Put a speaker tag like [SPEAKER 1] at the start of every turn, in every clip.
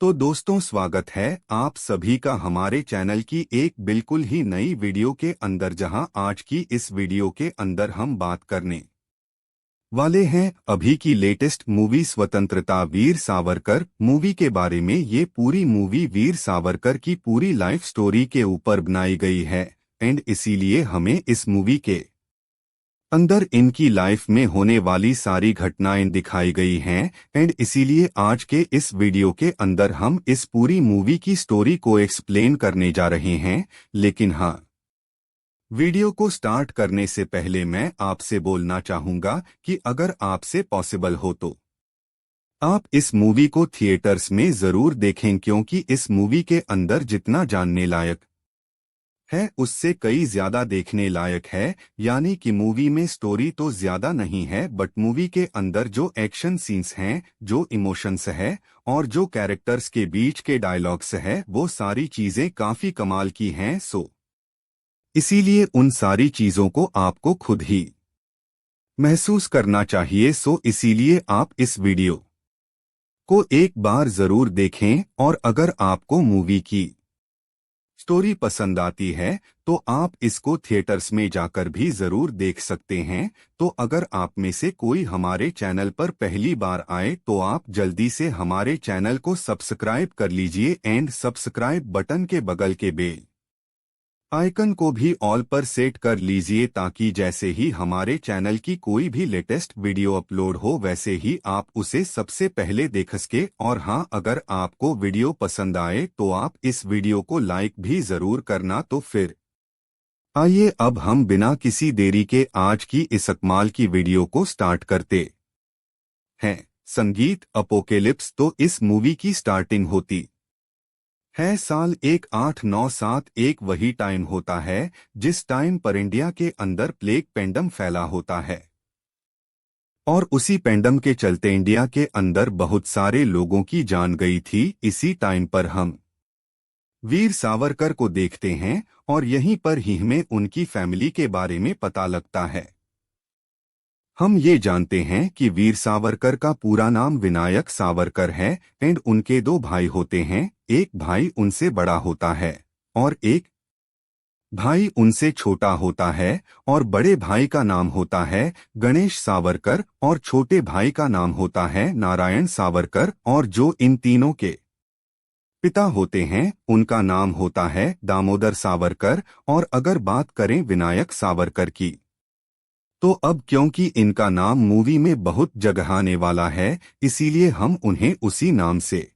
[SPEAKER 1] तो दोस्तों, स्वागत है आप सभी का हमारे चैनल की एक बिल्कुल ही नई वीडियो के अंदर, जहां आज की इस वीडियो के अंदर हम बात करने वाले हैं अभी की लेटेस्ट मूवी स्वतंत्रता वीर सावरकर मूवी के बारे में। ये पूरी मूवी वीर सावरकर की पूरी लाइफ स्टोरी के ऊपर बनाई गई है एंड इसीलिए हमें इस मूवी के अंदर इनकी लाइफ में होने वाली सारी घटनाएं दिखाई गई हैं एंड इसीलिए आज के इस वीडियो के अंदर हम इस पूरी मूवी की स्टोरी को एक्सप्लेन करने जा रहे हैं। लेकिन हाँ, वीडियो को स्टार्ट करने से पहले मैं आपसे बोलना चाहूंगा कि अगर आपसे पॉसिबल हो तो आप इस मूवी को थिएटर्स में जरूर देखें, क्योंकि इस मूवी के अंदर जितना जानने लायक है उससे कई ज्यादा देखने लायक है। यानी कि मूवी में स्टोरी तो ज्यादा नहीं है, बट मूवी के अंदर जो एक्शन सीन्स हैं, जो इमोशंस है और जो कैरेक्टर्स के बीच के डायलॉग्स है, वो सारी चीजें काफी कमाल की हैं। इसीलिए उन सारी चीजों को आपको खुद ही महसूस करना चाहिए। इसीलिए आप इस वीडियो को एक बार जरूर देखें और अगर आपको मूवी की स्टोरी पसंद आती है तो आप इसको थिएटर्स में जाकर भी जरूर देख सकते हैं। तो अगर आप में से कोई हमारे चैनल पर पहली बार आए तो आप जल्दी से हमारे चैनल को सब्सक्राइब कर लीजिए एंड सब्सक्राइब बटन के बगल के बेल आइकन को भी ऑल पर सेट कर लीजिए, ताकि जैसे ही हमारे चैनल की कोई भी लेटेस्ट वीडियो अपलोड हो वैसे ही आप उसे सबसे पहले देख सके। और हाँ, अगर आपको वीडियो पसंद आए तो आप इस वीडियो को लाइक भी जरूर करना। तो फिर आइए अब हम बिना किसी देरी के आज की इस कमाल की वीडियो को स्टार्ट करते हैं। संगीत अपोकेलिप्स। तो इस मूवी की स्टार्टिंग होती है साल 1897। वही टाइम होता है जिस टाइम पर इंडिया के अंदर प्लेग पेंडम फैला होता है और उसी पेंडम के चलते इंडिया के अंदर बहुत सारे लोगों की जान गई थी। इसी टाइम पर हम वीर सावरकर को देखते हैं और यहीं पर ही हमें उनकी फैमिली के बारे में पता लगता है। हम ये जानते हैं कि वीर सावरकर का पूरा नाम विनायक सावरकर है एंड उनके दो भाई होते हैं। एक भाई उनसे बड़ा होता है और एक भाई उनसे छोटा होता है। और बड़े भाई का नाम होता है गणेश सावरकर और छोटे भाई का नाम होता है नारायण सावरकर। और जो इन तीनों के पिता होते हैं उनका नाम होता है दामोदर सावरकर। और अगर बात करें विनायक सावरकर की, तो अब क्योंकि इनका नाम मूवी में बहुत जगह आने वाला है, इसीलिए हम उन्हें उसी नाम से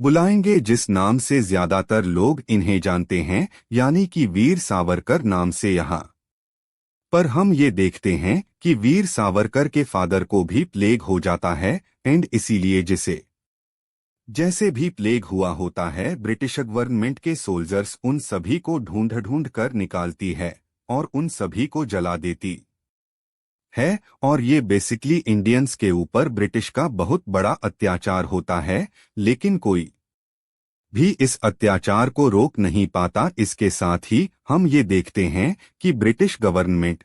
[SPEAKER 1] बुलाएंगे जिस नाम से ज्यादातर लोग इन्हें जानते हैं, यानी कि वीर सावरकर नाम से। यहाँ पर हम ये देखते हैं कि वीर सावरकर के फादर को भी प्लेग हो जाता है एंड इसीलिए जिसे जैसे भी प्लेग हुआ होता है, ब्रिटिश गवर्नमेंट के सोल्जर्स उन सभी को ढूंढ ढूंढ कर निकालती है और उन सभी को जला देती है। और ये बेसिकली इंडियंस के ऊपर ब्रिटिश का बहुत बड़ा अत्याचार होता है, लेकिन कोई भी इस अत्याचार को रोक नहीं पाता। इसके साथ ही हम ये देखते हैं कि ब्रिटिश गवर्नमेंट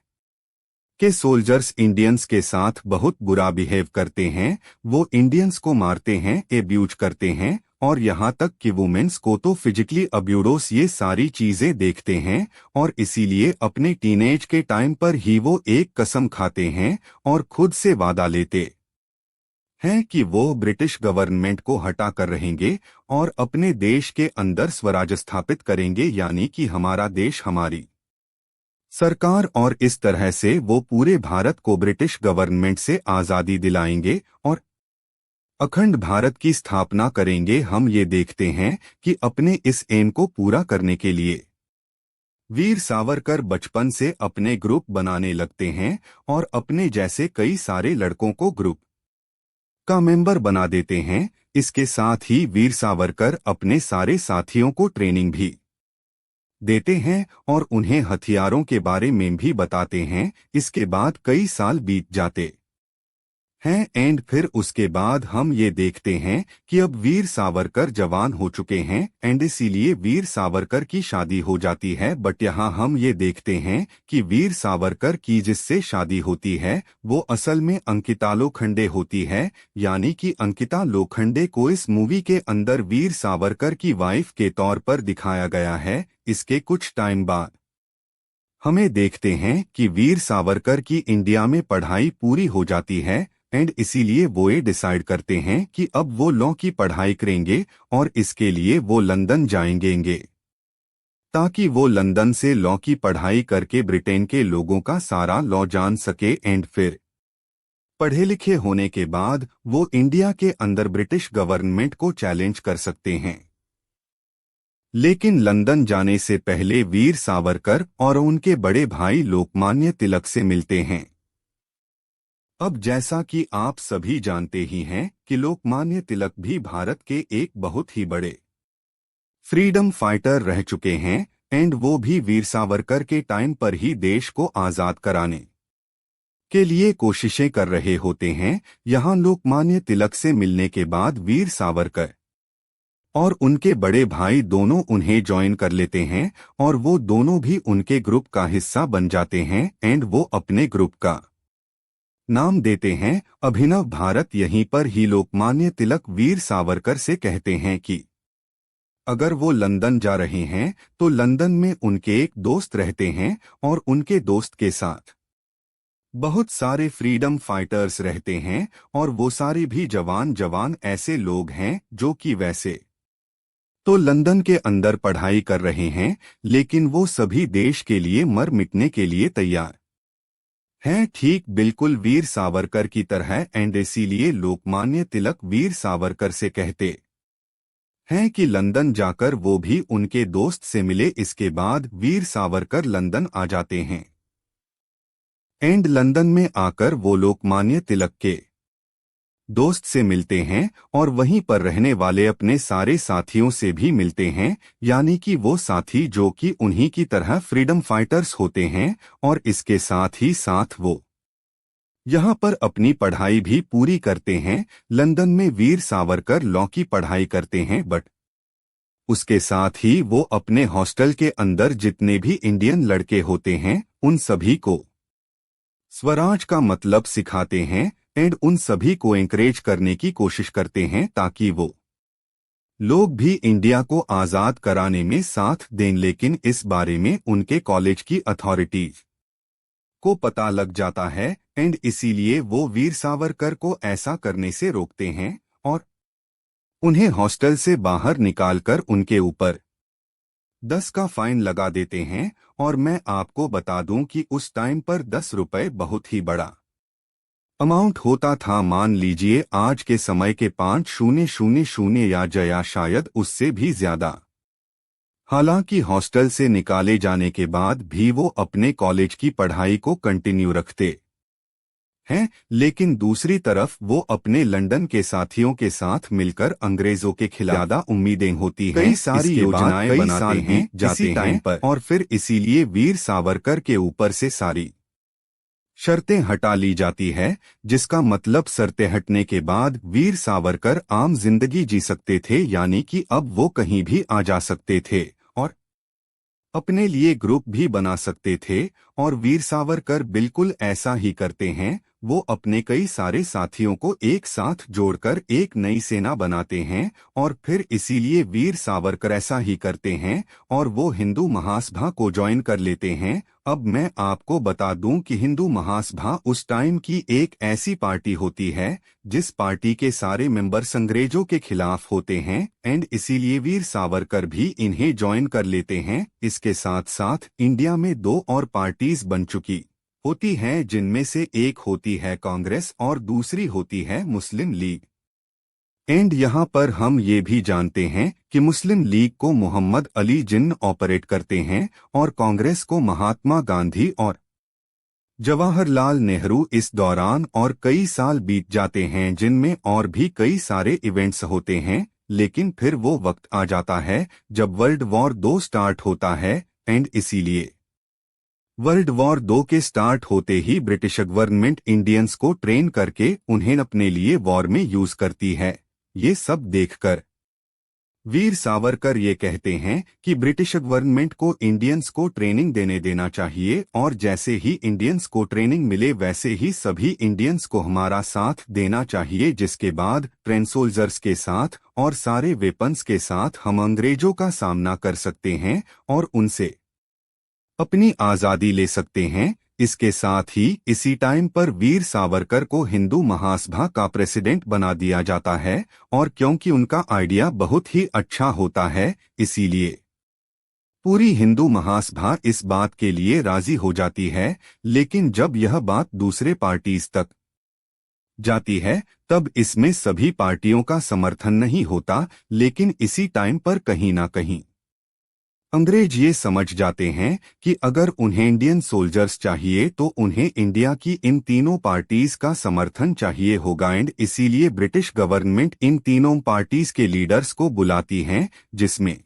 [SPEAKER 1] के सोल्जर्स इंडियंस के साथ बहुत बुरा बिहेव करते हैं। वो इंडियंस को मारते हैं, एब्यूज करते हैं और यहाँ तक कि वुमेन्स को तो फिजिकली अब्यूडोस, ये सारी चीजें देखते हैं। और इसीलिए अपने टीनेज के टाइम पर ही वो एक कसम खाते हैं और खुद से वादा लेते हैं कि वो ब्रिटिश गवर्नमेंट को हटा कर रहेंगे और अपने देश के अंदर स्वराज स्थापित करेंगे, यानी कि हमारा देश हमारी सरकार। और इस तरह से वो पूरे भारत को ब्रिटिश गवर्नमेंट से आज़ादी दिलाएंगे और अखंड भारत की स्थापना करेंगे। हम ये देखते हैं कि अपने इस एम को पूरा करने के लिए वीर सावरकर बचपन से अपने ग्रुप बनाने लगते हैं और अपने जैसे कई सारे लड़कों को ग्रुप का मेंबर बना देते हैं। इसके साथ ही वीर सावरकर अपने सारे साथियों को ट्रेनिंग भी देते हैं और उन्हें हथियारों के बारे में भी बताते हैं। इसके बाद कई साल बीत जाते हैं। एंड फिर उसके बाद हम ये देखते हैं कि अब वीर सावरकर जवान हो चुके हैं एंड इसीलिए वीर सावरकर की शादी हो जाती है। बट यहाँ हम ये देखते हैं कि वीर सावरकर की जिससे शादी होती है वो असल में अंकिता लोखंडे होती है, यानी कि अंकिता लोखंडे को इस मूवी के अंदर वीर सावरकर की वाइफ के तौर पर दिखाया गया है। इसके कुछ टाइम बाद हमें देखते हैं कि वीर सावरकर की इंडिया में पढ़ाई पूरी हो जाती है एंड इसीलिए वो ये डिसाइड करते हैं कि अब वो लॉ की पढ़ाई करेंगे और इसके लिए वो लंदन जाएंगे ताकि वो लंदन से लॉ की पढ़ाई करके ब्रिटेन के लोगों का सारा लॉ जान सके एंड फिर पढ़े लिखे होने के बाद वो इंडिया के अंदर ब्रिटिश गवर्नमेंट को चैलेंज कर सकते हैं। लेकिन लंदन जाने से पहले वीर सावरकर और उनके बड़े भाई लोकमान्य तिलक से मिलते हैं। अब जैसा कि आप सभी जानते ही हैं कि लोकमान्य तिलक भी भारत के एक बहुत ही बड़े फ्रीडम फाइटर रह चुके हैं एंड वो भी वीर सावरकर के टाइम पर ही देश को आजाद कराने के लिए कोशिशें कर रहे होते हैं। यहाँ लोकमान्य तिलक से मिलने के बाद वीर सावरकर और उनके बड़े भाई दोनों उन्हें ज्वाइन कर लेते हैं और वो दोनों भी उनके ग्रुप का हिस्सा बन जाते हैं एंड वो अपने ग्रुप का नाम देते हैं अभिनव भारत। यहीं पर ही लोकमान्य तिलक वीर सावरकर से कहते हैं कि अगर वो लंदन जा रहे हैं तो लंदन में उनके एक दोस्त रहते हैं और उनके दोस्त के साथ बहुत सारे फ्रीडम फाइटर्स रहते हैं और वो सारे भी जवान ऐसे लोग हैं जो कि वैसे तो लंदन के अंदर पढ़ाई कर रहे हैं, लेकिन वो सभी देश के लिए मर मिटने के लिए तैयार हैं, ठीक बिल्कुल वीर सावरकर की तरह। एंड इसीलिए लोकमान्य तिलक वीर सावरकर से कहते हैं कि लंदन जाकर वो भी उनके दोस्त से मिले। इसके बाद वीर सावरकर लंदन आ जाते हैं एंड लंदन में आकर वो लोकमान्य तिलक के दोस्त से मिलते हैं और वहीं पर रहने वाले अपने सारे साथियों से भी मिलते हैं, यानी कि वो साथी जो कि उन्हीं की तरह फ्रीडम फाइटर्स होते हैं। और इसके साथ ही साथ वो यहाँ पर अपनी पढ़ाई भी पूरी करते हैं। लंदन में वीर सावरकर लॉ की पढ़ाई करते हैं, बट उसके साथ ही वो अपने हॉस्टल के अंदर जितने भी इंडियन लड़के होते हैं उन सभी को स्वराज का मतलब सिखाते हैं एंड उन सभी को एंकरेज करने की कोशिश करते हैं ताकि वो लोग भी इंडिया को आजाद कराने में साथ दें। लेकिन इस बारे में उनके कॉलेज की अथॉरिटीज को पता लग जाता है एंड इसीलिए वो वीर सावरकर को ऐसा करने से रोकते हैं और उन्हें हॉस्टल से बाहर निकालकर उनके ऊपर 10 का फाइन लगा देते हैं। और मैं आपको बता दूं कि उस टाइम पर 10 रुपए बहुत ही बड़ा अमाउंट होता था। मान लीजिए आज के समय के 5000 या शायद उससे भी ज्यादा। हालांकि हॉस्टल से निकाले जाने के बाद भी वो अपने कॉलेज की पढ़ाई को कंटिन्यू रखते हैं, लेकिन दूसरी तरफ वो अपने लंदन के साथियों के साथ मिलकर अंग्रेजों के खिलाफ ज्यादा उम्मीदें होती हैं, कई सारी योजनाएं बनाते हैं जाते हैं पर और फिर इसीलिए वीर सावरकर के ऊपर से सारी शर्तें हटा ली जाती है, जिसका मतलब शर्तें हटने के बाद वीर सावरकर आम जिंदगी जी सकते थे, यानी कि अब वो कहीं भी आ जा सकते थे और अपने लिए ग्रुप भी बना सकते थे। और वीर सावरकर बिल्कुल ऐसा ही करते हैं। वो अपने कई सारे साथियों को एक साथ जोड़कर एक नई सेना बनाते हैं और फिर इसीलिए वीर सावरकर ऐसा ही करते हैं और वो हिंदू महासभा को ज्वाइन कर लेते हैं। अब मैं आपको बता दूं कि हिंदू महासभा उस टाइम की एक ऐसी पार्टी होती है जिस पार्टी के सारे मेंबर्स अंग्रेजों के खिलाफ होते हैं एंड इसीलिए वीर सावरकर भी इन्हें ज्वाइन कर लेते हैं। इसके साथ साथ इंडिया में 2 और पार्टीज बन चुकी होती हैं, जिनमें से एक होती है कांग्रेस और दूसरी होती है मुस्लिम लीग। एंड यहाँ पर हम ये भी जानते हैं कि मुस्लिम लीग को मोहम्मद अली जिन्न ऑपरेट करते हैं और कांग्रेस को महात्मा गांधी और जवाहरलाल नेहरू। इस दौरान और कई साल बीत जाते हैं जिनमें और भी कई सारे इवेंट्स होते हैं, लेकिन फिर वो वक्त आ जाता है जब वर्ल्ड वॉर 2 स्टार्ट होता है एंड इसीलिए वर्ल्ड वॉर 2 के स्टार्ट होते ही ब्रिटिश गवर्नमेंट इंडियंस को ट्रेन करके उन्हें अपने लिए वॉर में यूज करती है। ये सब देखकर वीर सावरकर ये कहते हैं कि ब्रिटिश गवर्नमेंट को इंडियंस को ट्रेनिंग देना चाहिए और जैसे ही इंडियंस को ट्रेनिंग मिले वैसे ही सभी इंडियंस को हमारा साथ देना चाहिए, जिसके बाद ट्रेन सोल्जर्स के साथ और सारे वेपन्स के साथ हम अंग्रेजों का सामना कर सकते हैं और उनसे अपनी आज़ादी ले सकते हैं। इसके साथ ही इसी टाइम पर वीर सावरकर को हिंदू महासभा का प्रेसिडेंट बना दिया जाता है और क्योंकि उनका आइडिया बहुत ही अच्छा होता है इसीलिए पूरी हिंदू महासभा इस बात के लिए राजी हो जाती है। लेकिन जब यह बात दूसरे पार्टीज तक जाती है तब इसमें सभी पार्टियों का समर्थन नहीं होता। लेकिन इसी टाइम पर कहीं ना कहीं अंग्रेज ये समझ जाते हैं कि अगर उन्हें इंडियन सोल्जर्स चाहिए तो उन्हें इंडिया की इन तीनों पार्टीज का समर्थन चाहिए होगा एंड इसीलिए ब्रिटिश गवर्नमेंट इन तीनों पार्टीज के लीडर्स को बुलाती हैं, जिसमें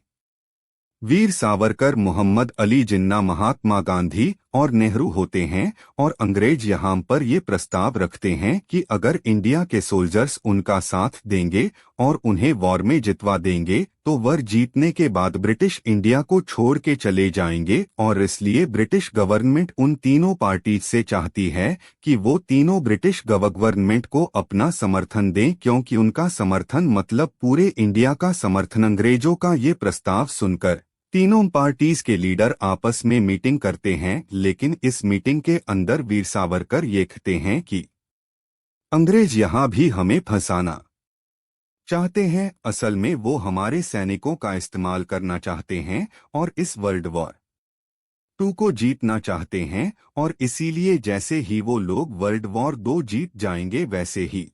[SPEAKER 1] वीर सावरकर, मोहम्मद अली जिन्ना, महात्मा गांधी और नेहरू होते हैं। और अंग्रेज यहाँ पर ये प्रस्ताव रखते हैं कि अगर इंडिया के सोल्जर्स उनका साथ देंगे और उन्हें वॉर में जितवा देंगे तो वॉर जीतने के बाद ब्रिटिश इंडिया को छोड़ के चले जाएंगे। और इसलिए ब्रिटिश गवर्नमेंट उन तीनों पार्टीज से चाहती है कि वो तीनों ब्रिटिश गवर्नमेंट को अपना समर्थन दें, क्योंकि उनका समर्थन मतलब पूरे इंडिया का समर्थन। अंग्रेजों का ये प्रस्ताव सुनकर तीनों पार्टीज के लीडर आपस में मीटिंग करते हैं। लेकिन इस मीटिंग के अंदर वीर सावरकर ये कहते हैं कि अंग्रेज यहाँ भी हमें फंसाना चाहते हैं। असल में वो हमारे सैनिकों का इस्तेमाल करना चाहते हैं और इस वर्ल्ड वॉर 2 को जीतना चाहते हैं। और इसीलिए जैसे ही वो लोग वर्ल्ड वॉर 2 जीत जाएंगे वैसे ही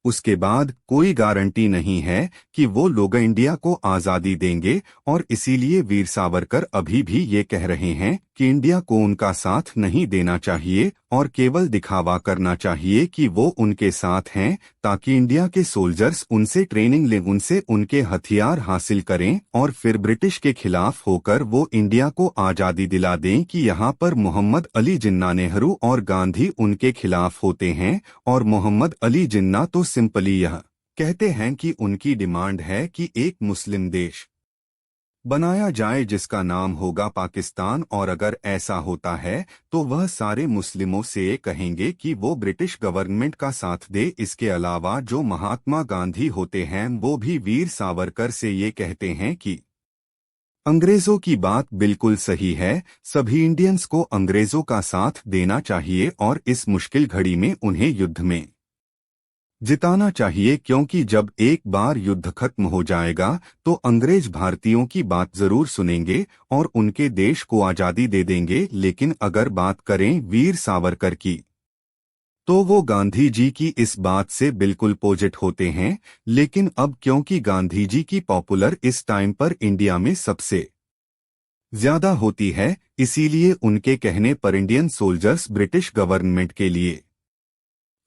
[SPEAKER 1] उसके बाद कोई गारंटी नहीं है कि वो लोग इंडिया को आज़ादी देंगे। और इसीलिए वीर सावरकर अभी भी ये कह रहे हैं कि इंडिया को उनका साथ नहीं देना चाहिए और केवल दिखावा करना चाहिए कि वो उनके साथ हैं, ताकि इंडिया के सोल्जर्स उनसे ट्रेनिंग लें, उनसे उनके हथियार हासिल करें और फिर ब्रिटिश के खिलाफ होकर वो इंडिया को आज़ादी दिला दें। कि यहाँ पर मोहम्मद अली जिन्ना, नेहरू और गांधी उनके खिलाफ होते हैं। और मोहम्मद अली जिन्ना तो सिंपली यह कहते हैं कि उनकी डिमांड है कि एक मुस्लिम देश बनाया जाए जिसका नाम होगा पाकिस्तान। और अगर ऐसा होता है तो वह सारे मुस्लिमों से कहेंगे कि वो ब्रिटिश गवर्नमेंट का साथ दे। इसके अलावा जो महात्मा गांधी होते हैं वो भी वीर सावरकर से ये कहते हैं कि अंग्रेजों की बात बिल्कुल सही है, सभी इंडियंस को अंग्रेजों का साथ देना चाहिए और इस मुश्किल घड़ी में उन्हें युद्ध में जिताना चाहिए। क्योंकि जब एक बार युद्ध खत्म हो जाएगा तो अंग्रेज भारतीयों की बात जरूर सुनेंगे और उनके देश को आज़ादी दे देंगे। लेकिन अगर बात करें वीर सावरकर की तो वो गांधी जी की इस बात से बिल्कुल पोजिट होते हैं। लेकिन अब क्योंकि गांधी जी की पॉपुलर इस टाइम पर इंडिया में सबसे ज्यादा होती है, इसीलिए उनके कहने पर इंडियन सोल्जर्स ब्रिटिश गवर्नमेंट के लिए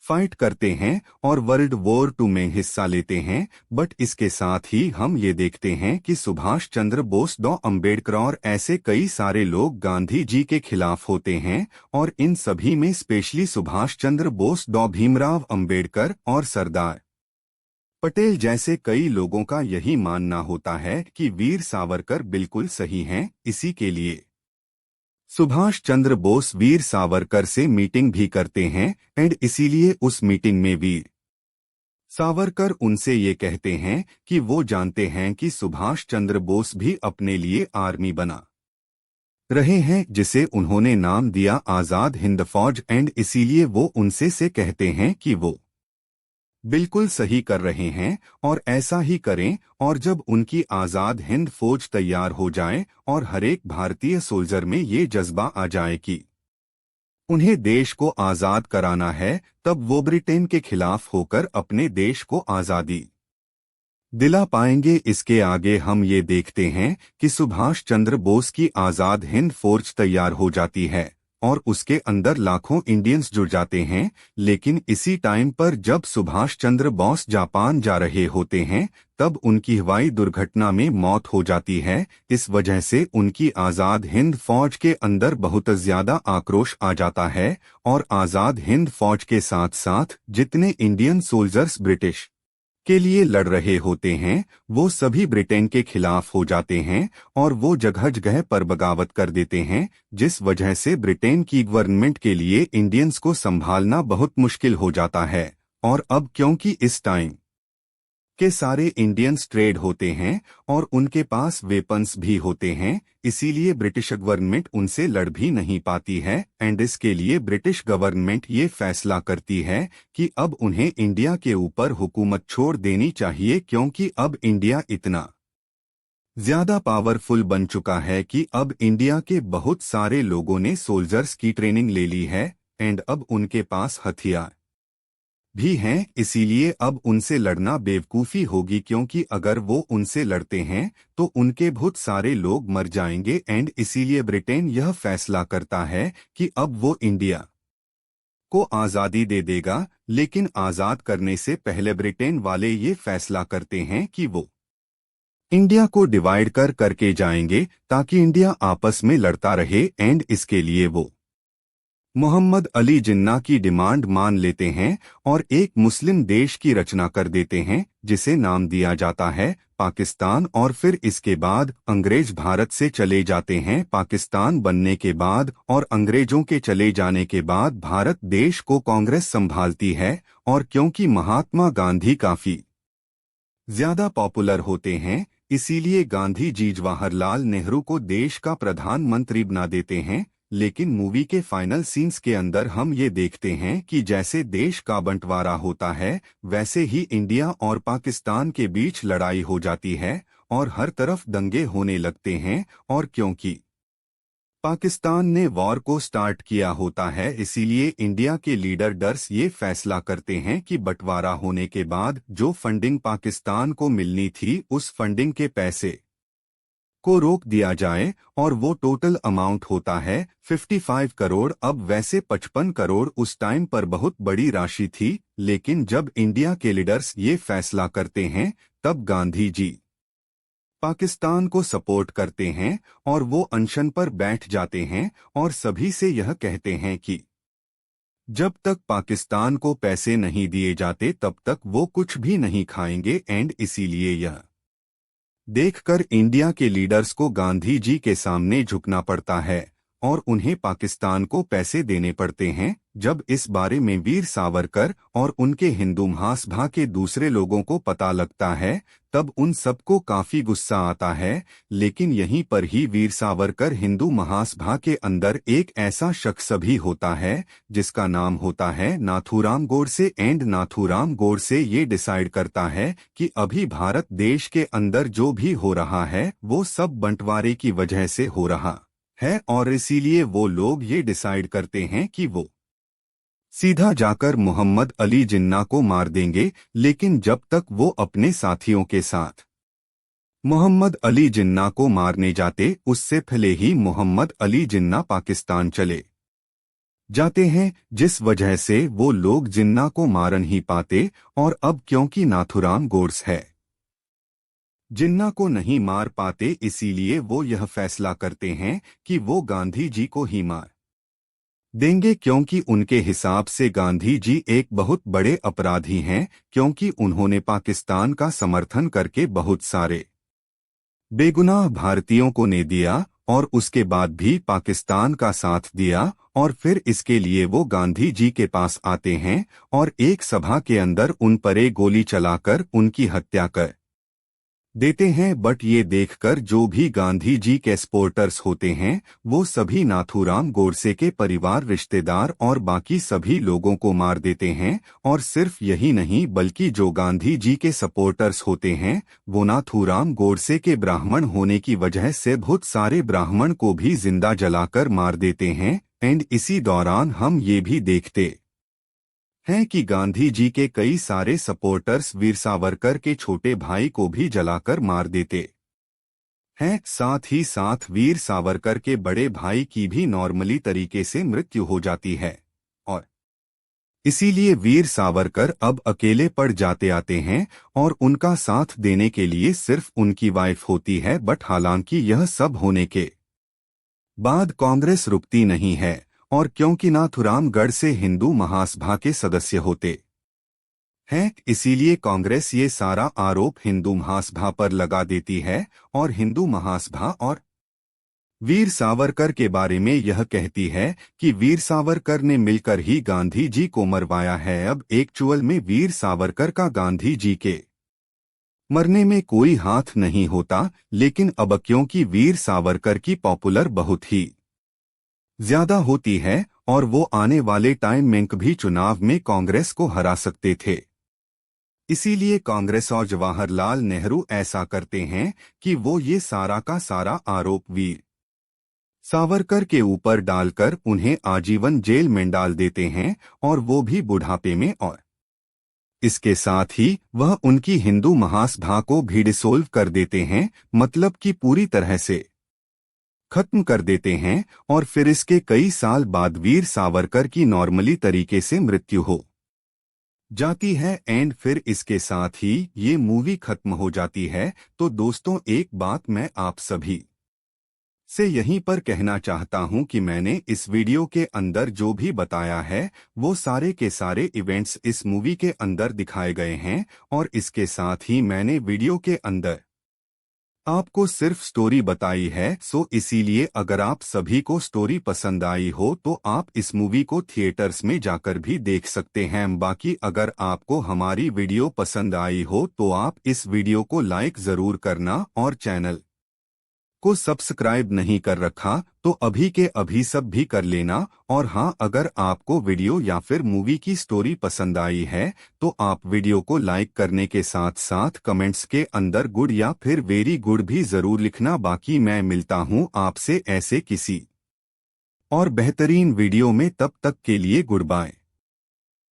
[SPEAKER 1] फाइट करते हैं और वर्ल्ड वॉर 2 में हिस्सा लेते हैं। बट इसके साथ ही हम ये देखते हैं कि सुभाष चंद्र बोस, डॉ अंबेडकर और ऐसे कई सारे लोग गांधी जी के खिलाफ होते हैं। और इन सभी में स्पेशली सुभाष चंद्र बोस, डॉ भीमराव अंबेडकर और सरदार पटेल जैसे कई लोगों का यही मानना होता है कि वीर सावरकर बिल्कुल सही हैं। इसी के लिए सुभाष चंद्र बोस वीर सावरकर से मीटिंग भी करते हैं एंड इसीलिए उस मीटिंग में वीर सावरकर उनसे ये कहते हैं कि वो जानते हैं कि सुभाष चंद्र बोस भी अपने लिए आर्मी बना रहे हैं जिसे उन्होंने नाम दिया आज़ाद हिंद फौज। एंड इसीलिए वो उनसे से कहते हैं कि वो बिल्कुल सही कर रहे हैं और ऐसा ही करें। और जब उनकी आज़ाद हिंद फौज तैयार हो जाए और हर एक भारतीय सोल्जर में ये जज्बा आ जाए कि उन्हें देश को आज़ाद कराना है, तब वो ब्रिटेन के खिलाफ होकर अपने देश को आज़ादी दिला पाएंगे। इसके आगे हम ये देखते हैं कि सुभाष चंद्र बोस की आज़ाद हिंद फौज तैयार हो जाती है और उसके अंदर लाखों इंडियंस जुड़ जाते हैं। लेकिन इसी टाइम पर जब सुभाष चंद्र बोस जापान जा रहे होते हैं तब उनकी हवाई दुर्घटना में मौत हो जाती है। इस वजह से उनकी आज़ाद हिंद फौज के अंदर बहुत ज़्यादा आक्रोश आ जाता है और आज़ाद हिंद फौज के साथ साथ जितने इंडियन सोल्जर्स ब्रिटिश के लिए लड़ रहे होते हैं वो सभी ब्रिटेन के खिलाफ हो जाते हैं और वो जगह जगह पर बगावत कर देते हैं, जिस वजह से ब्रिटेन की गवर्नमेंट के लिए इंडियंस को संभालना बहुत मुश्किल हो जाता है। और अब क्योंकि इस टाइम के सारे इंडियंस ट्रेड होते हैं और उनके पास वेपन्स भी होते हैं, इसीलिए ब्रिटिश गवर्नमेंट उनसे लड़ भी नहीं पाती है एंड इसके लिए ब्रिटिश गवर्नमेंट ये फैसला करती है कि अब उन्हें इंडिया के ऊपर हुकूमत छोड़ देनी चाहिए, क्योंकि अब इंडिया इतना ज्यादा पावरफुल बन चुका है कि अब इंडिया के बहुत सारे लोगों ने सोल्जर्स की ट्रेनिंग ले ली है एंड अब उनके पास हथियार भी हैं, इसीलिए अब उनसे लड़ना बेवकूफ़ी होगी, क्योंकि अगर वो उनसे लड़ते हैं तो उनके बहुत सारे लोग मर जाएंगे एंड इसीलिए ब्रिटेन यह फैसला करता है कि अब वो इंडिया को आज़ादी दे देगा। लेकिन आज़ाद करने से पहले ब्रिटेन वाले ये फैसला करते हैं कि वो इंडिया को डिवाइड करके जाएंगे ताकि इंडिया आपस में लड़ता रहे एंड इसके लिए वो मोहम्मद अली जिन्ना की डिमांड मान लेते हैं और एक मुस्लिम देश की रचना कर देते हैं जिसे नाम दिया जाता है पाकिस्तान। और फिर इसके बाद अंग्रेज भारत से चले जाते हैं पाकिस्तान बनने के बाद, और अंग्रेजों के चले जाने के बाद भारत देश को कांग्रेस संभालती है। और क्योंकि महात्मा गांधी काफी ज्यादा पॉपुलर होते हैं, इसीलिए गांधी जी जवाहरलाल नेहरू को देश का प्रधानमंत्री बना देते हैं। लेकिन मूवी के फाइनल सीन्स के अंदर हम ये देखते हैं कि जैसे देश का बंटवारा होता है वैसे ही इंडिया और पाकिस्तान के बीच लड़ाई हो जाती है और हर तरफ दंगे होने लगते हैं। और क्योंकि पाकिस्तान ने वॉर को स्टार्ट किया होता है, इसीलिए इंडिया के लीडर डर्स ये फैसला करते हैं कि बंटवारा होने के बाद जो फंडिंग पाकिस्तान को मिलनी थी उस फंडिंग के पैसे को रोक दिया जाए, और वो टोटल अमाउंट होता है 55 करोड़। अब वैसे 55 करोड़ उस टाइम पर बहुत बड़ी राशि थी, लेकिन जब इंडिया के लीडर्स ये फैसला करते हैं तब गांधी जी पाकिस्तान को सपोर्ट करते हैं और वो अनशन पर बैठ जाते हैं और सभी से यह कहते हैं कि जब तक पाकिस्तान को पैसे नहीं दिए जाते तब तक वो कुछ भी नहीं खाएंगे एंड इसीलिए यह देखकर इंडिया के लीडर्स को गांधी जी के सामने झुकना पड़ता है और उन्हें पाकिस्तान को पैसे देने पड़ते हैं। जब इस बारे में वीर सावरकर और उनके हिंदू महासभा के दूसरे लोगों को पता लगता है तब उन सबको काफी गुस्सा आता है। लेकिन यहीं पर ही वीर सावरकर हिंदू महासभा के अंदर एक ऐसा शख्स भी होता है जिसका नाम होता है नाथूराम गोडसे एंड नाथूराम गोडसे ये डिसाइड करता है कि अभी भारत देश के अंदर जो भी हो रहा है वो सब बंटवारे की वजह से हो रहा है, और इसीलिए वो लोग ये डिसाइड करते हैं कि वो सीधा जाकर मोहम्मद अली जिन्ना को मार देंगे। लेकिन जब तक वो अपने साथियों के साथ मोहम्मद अली जिन्ना को मारने जाते उससे पहले ही मोहम्मद अली जिन्ना पाकिस्तान चले जाते हैं, जिस वजह से वो लोग जिन्ना को मार नहीं पाते। और अब क्योंकि नाथूराम गोड्स है जिन्ना को नहीं मार पाते, इसीलिए वो यह फैसला करते हैं कि वो गांधी जी को ही मार देंगे, क्योंकि उनके हिसाब से गांधी जी एक बहुत बड़े अपराधी हैं, क्योंकि उन्होंने पाकिस्तान का समर्थन करके बहुत सारे बेगुनाह भारतीयों को ने दिया और उसके बाद भी पाकिस्तान का साथ दिया। और फिर इसके लिए वो गांधी जी के पास आते हैं और एक सभा के अंदर उन पर एक गोली चलाकर उनकी हत्या कर देते हैं। बट ये देखकर जो भी गांधी जी के सपोर्टर्स होते हैं वो सभी नाथूराम गोडसे के परिवार, रिश्तेदार और बाकी सभी लोगों को मार देते हैं। और सिर्फ यही नहीं बल्कि जो गांधी जी के सपोर्टर्स होते हैं वो नाथूराम गोडसे के ब्राह्मण होने की वजह से बहुत सारे ब्राह्मण को भी जिंदा जलाकर मार देते हैं। एंड इसी दौरान हम ये भी देखते हैं कि गांधी जी के कई सारे सपोर्टर्स वीर सावरकर के छोटे भाई को भी जलाकर मार देते हैं। साथ ही साथ वीर सावरकर के बड़े भाई की भी नॉर्मली तरीके से मृत्यु हो जाती है। और इसीलिए वीर सावरकर अब अकेले पड़ जाते आते हैं और उनका साथ देने के लिए सिर्फ उनकी वाइफ होती है। बट हालांकि यह सब होने के बाद कांग्रेस रुकती नहीं है, और क्योंकि नाथुराम गढ़ से हिंदू महासभा के सदस्य होते हैं, इसीलिए कांग्रेस ये सारा आरोप हिंदू महासभा पर लगा देती है और हिंदू महासभा और वीर सावरकर के बारे में यह कहती है कि वीर सावरकर ने मिलकर ही गांधी जी को मरवाया है। अब एक्चुअल में वीर सावरकर का गांधी जी के मरने में कोई हाथ नहीं होता, लेकिन अब क्योंकि वीर सावरकर की पॉपुलर बहुत ही ज्यादा होती है और वो आने वाले टाइम में भी चुनाव में कांग्रेस को हरा सकते थे, इसीलिए कांग्रेस और जवाहरलाल नेहरू ऐसा करते हैं कि वो ये सारा का सारा आरोप वीर सावरकर के ऊपर डालकर उन्हें आजीवन जेल में डाल देते हैं, और वो भी बुढ़ापे में। और इसके साथ ही वह उनकी हिंदू महासभा को भी डिसोल्व कर देते हैं, मतलब कि पूरी तरह से खत्म कर देते हैं। और फिर इसके कई साल बाद वीर सावरकर की नॉर्मली तरीके से मृत्यु हो जाती है एंड फिर इसके साथ ही ये मूवी खत्म हो जाती है। तो दोस्तों, एक बात मैं आप सभी से यहीं पर कहना चाहता हूं कि मैंने इस वीडियो के अंदर जो भी बताया है वो सारे के सारे इवेंट्स इस मूवी के अंदर दिखाए गए हैं, और इसके साथ ही मैंने वीडियो के अंदर आपको सिर्फ स्टोरी बताई है। सो इसीलिए अगर आप सभी को स्टोरी पसंद आई हो तो आप इस मूवी को थिएटर्स में जाकर भी देख सकते हैं। बाकी अगर आपको हमारी वीडियो पसंद आई हो तो आप इस वीडियो को लाइक जरूर करना, और चैनल को सब्सक्राइब नहीं कर रखा तो अभी के अभी सब भी कर लेना। और हाँ, अगर आपको वीडियो या फिर मूवी की स्टोरी पसंद आई है तो आप वीडियो को लाइक करने के साथ साथ कमेंट्स के अंदर गुड या फिर वेरी गुड भी जरूर लिखना। बाकी मैं मिलता हूँ आपसे ऐसे किसी और बेहतरीन वीडियो में, तब तक के लिए गुड बाय।